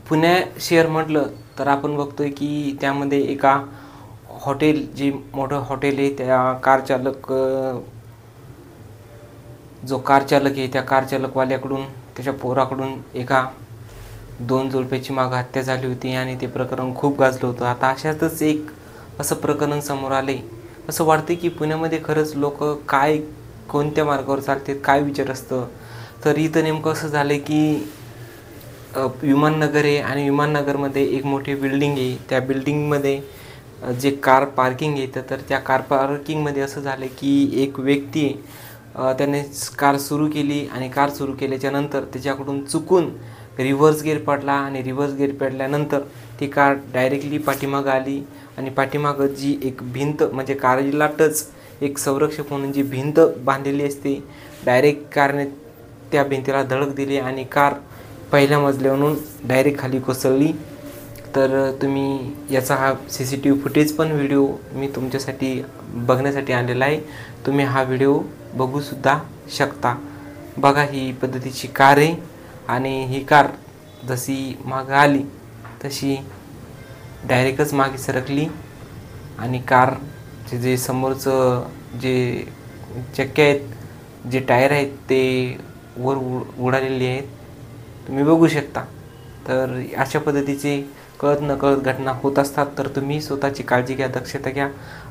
पुणे शहर म्हटलं तर आपण बघतोय की त्यामध्ये एका हॉटेल, जे मोठं हॉटेल आहे, त्या जो कार चालक आहे त्या कार चालकवाल्याकडून, त्याच्या पोराकडून एका 2 जोडप्याची मागं हत्या झाली होती आणि ते प्रकरण खूप गाजलं होतं. आता अशातच एक असं प्रकरण समोर आले. असं वाटतं की पुण्यामध्ये खरंच लोक काय, कोणत्या मार्गावर चालतात, काय विचार असतं. तर इथं नेमकं असं झालं की विमाननगर आहे आणि विमाननगरमध्ये एक मोठी बिल्डिंग आहे. त्या बिल्डिंगमध्ये जे कार पार्किंग येतं, तर त्या कार पार्किंगमध्ये असं झालं की एक व्यक्ती त्याने कार सुरू केली आणि कार सुरू केल्याच्यानंतर त्याच्याकडून चुकून रिव्हर्स गिअर पडला आणि रिव्हर्स गिअर पडल्यानंतर ती कार डायरेक्टली पाठीमागं आली आणि पाठीमागं जी एक भिंत, म्हणजे कारला टच एक संरक्षक म्हणून जी भिंत बांधलेली असते, डायरेक्ट कारने त्या भिंतीला धडक दिली आणि कार पहिल्या मजल्यावरून डायरेक्ट खाली कोसळली. तर तुम्ही याचा हा CCTV फुटेज पण व्हिडिओ मी तुमच्यासाठी बघण्यासाठी आणलेला आहे. तुम्ही हा व्हिडिओ बघूसुद्धा शकता. बघा, ही पद्धतीची कार आहे आणि ही कार जशी मागं आली तशी डायरेक्टच मागे सरकली आणि कारचे जे समोरचं जे चक्के आहेत, जे टायर आहेत, ते वर उडालेले आहेत, तुम्ही बघू शकता. तर अशा पद्धतीचे कळत नकळत घटना होत असतात. तर तुम्ही स्वतःची काळजी घ्या, दक्षता घ्या.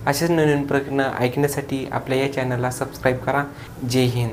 अशाच नवीन प्रकरणं ऐकण्यासाठी आपल्या या चॅनलला सबस्क्राईब करा. जय हिंद.